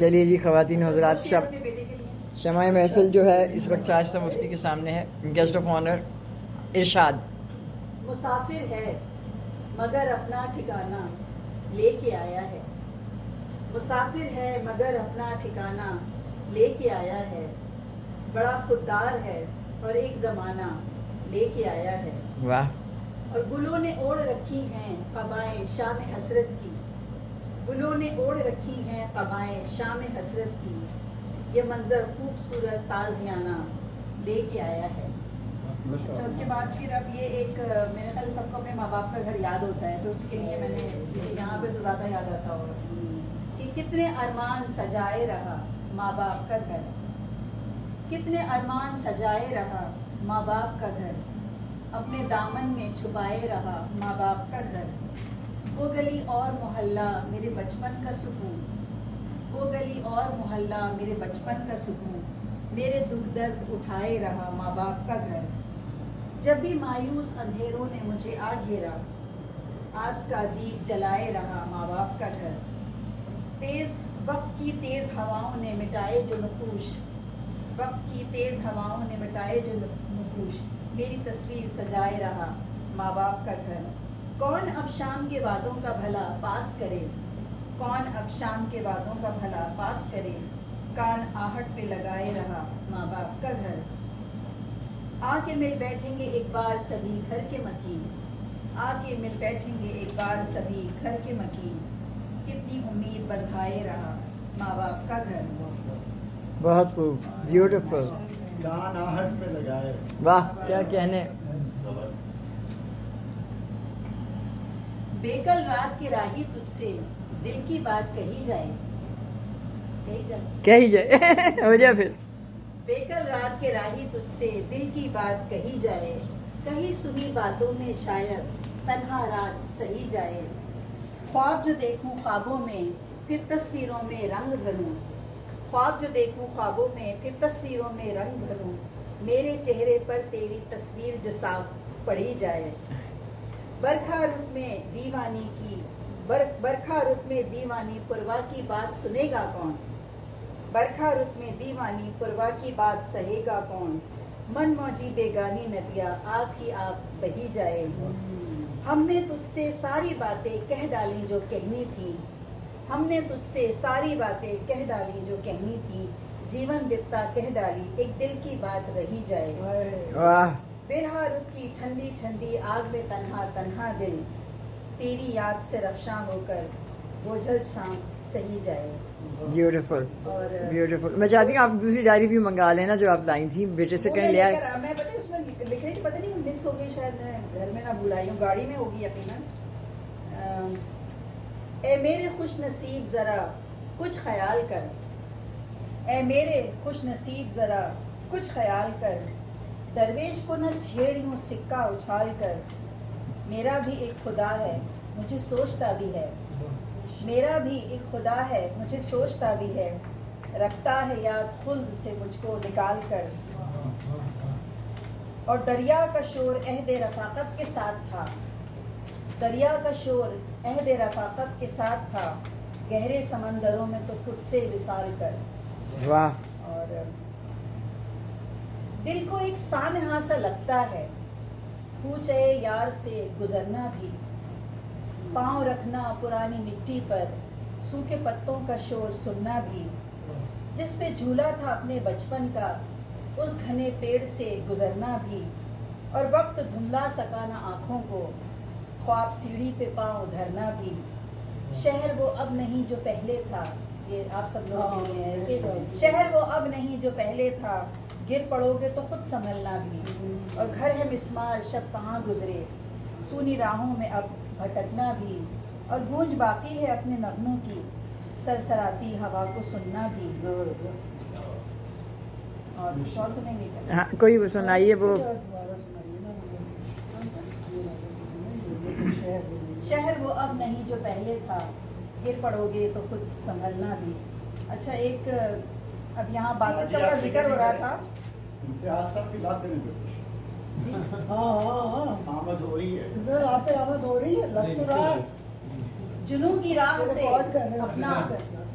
چلیے جی خواتین حضرات، شمع محفل جو ہے اس وقت شائستہ مفتی کے سامنے ہے. گیسٹ آف آنر ارشاد. مسافر ہے مگر اپنا ٹھکانہ لے کے آیا ہے. مسافر ہے مگر اپنا ٹھکانہ لے کے آیا ہے. بڑا خوددار ہے اور ایک زمانہ لے کے آیا ہے. واہ. اور گلوں نے اوڑھ رکھی ہیں قبائیں شام حسرت کی. گلوں نے اوڑھ رکھی ہیں قبائیں شام حسرت کی. یہ منظر خوبصورت تازیانہ لے کے آیا ہے. اچھا اس کے بعد پھر اب یہ ایک میرے خیال سب کو اپنے ماں باپ کا گھر یاد ہوتا ہے، تو اس کے لیے میں نے یہاں پہ تو زیادہ یاد آتا ہوگا کہ کتنے ارمان سجائے رہا ماں باپ کا گھر. کتنے ارمان سجائے رہا ماں باپ کا گھر. اپنے دامن میں چھپائے رہا ماں باپ کا گھر. وہ گلی اور محلہ میرے بچپن کا سکون. وہ گلی اور محلہ میرے بچپن کا سکون. میرے دکھ درد اٹھائے رہا ماں باپ کا گھر. جب بھی مایوس اندھیروں نے مجھے آ گھیرا، آس کا دیپ جلائے رہا ماں باپ کا گھر. تیز وقت کی تیز ہواؤں نے مٹائے جو نقوش. وقت کی تیز ہواؤں نے مٹائے جو نقوش. میری تصویر سجائے رہا ماں باپ کا گھر. کون اب شام کے وعدوں کا بھلا پاس کرے. کون اب شام کے وعدوں کا بھلا پاس کرے. کان آہٹ پہ لگائے رہا ماں باپ کا گھر. آ کے مل بیٹھیں گے ایک بار سبھی گھر کے مکین. آ کے مل بیٹھیں گے ایک بار سبھی گھر کے مکین. کتنی امید بندھائے رہا ماں باپ کا گھر. بہت خوب، بیوٹیفل. کان آہٹ پہ لگائے. واہ کیا کہنے. بیکل رات کی راہی تجھ سے دل کی بات کہی جائے. کہی جائے ہو جائے پھر. بیکل رات کے راہی تجھ سے دل کی بات کہی جائے. کہیں سنی باتوں میں شاید تنہا رات سہی جائے. خواب جو دیکھوں خوابوں میں پھر تصویروں میں رنگ بھروں. خواب جو دیکھوں خوابوں میں پھر تصویروں میں رنگ بھروں. میرے چہرے پر تیری تصویر جو صاف پڑھی جائے. برکھا رت میں دیوانی کی برکھا رت میں دیوانی پروا کی بات سنے گا کون. برکھا رت میں دیوانی پروا کی بات سہے گا کون. من موجی بیگانی ندیاں آپ ہی آپ بہی جائے. ہم نے تجھ سے ساری باتیں کہہ ڈالی جو کہنی تھی. ہم نے تجھ سے ساری باتیں کہہ ڈالی جو کہنی تھی. جیون بتا کہہ ڈالی ایک دل کی بات رہی جائے. واہ. برہا رت کی ٹھنڈی ٹھنڈی آگ میں تنہا تنہا دل. تیری یاد سے رخشاں ہو کر بوجھل شام سہی جائے. بیوٹیفل اور بیوٹیفل. میں چاہتی ہوں آپ دوسری ڈائری بھی منگا لینا جو آپ لائی تھی، بیٹے سے کہیں لے آئے. میں پتہ اس میں لکھ رہی تھی، پتہ نہیں مس ہو گئی شاید، میں گھر میں نہ بھولائی ہوں، گاڑی میں ہوگی یقیناً. اے میرے خوش نصیب ذرا کچھ خیال کر. اے میرے خوش نصیب ذرا کچھ خیال کر. درویش کو نہ چھیڑیوں سکہ اچھال کر. میرا بھی ایک خدا ہے مجھے سوچتا بھی ہے. میرا بھی ایک خدا ہے مجھے سوچتا بھی ہے. رکھتا ہے یاد خلد سے مجھ کو نکال کر. اور دریا کا شور عہد رفاقت کے ساتھ تھا. دریا کا شور عہد رفاقت کے ساتھ تھا. گہرے سمندروں میں تو خود سے وصال کر. واہ. اور دل کو ایک سانحہ سا لگتا ہے کوچے یار سے گزرنا بھی. پاؤں رکھنا پرانی مٹی پر سوکھے پتوں کا شور سننا بھی. جس پہ جھولا تھا اپنے بچپن کا اس گھنے پیڑ سے گزرنا بھی. اور وقت دھندلا سکانا آنکھوں کو خواب سیڑھی پہ پاؤں دھرنا بھی. شہر وہ اب نہیں جو پہلے تھا. یہ آپ سب لوگ کے لیے ہے کہ شہر وہ اب نہیں جو پہلے تھا. گر پڑو گے تو خود سنبھلنا بھی. اور گھر ہے مسمار شب کہاں گزرے سونی راہوں میں اب بھٹکنا بھی. اور گونج باقی ہے اپنے نغموں کی سرسراتی ہوا کو سننا بھی. اور کچھ اور سنیں گے کیا؟ ہاں کوئی سنائیے. وہ شہر وہ اب نہیں جو پہلے تھا. گر پڑو گے تو خود سنبھلنا بھی. اچھا ایک اب یہاں باسط کا بڑا ذکر ہو رہا تھا. امتیاز صاحب کی بات نہیں کرتے. جی ہاں آمد ہو رہی ہے. آپ پہ آمد ہو رہی ہے، لگ تو رہا ہے. جنوں کی راہ سے اپنا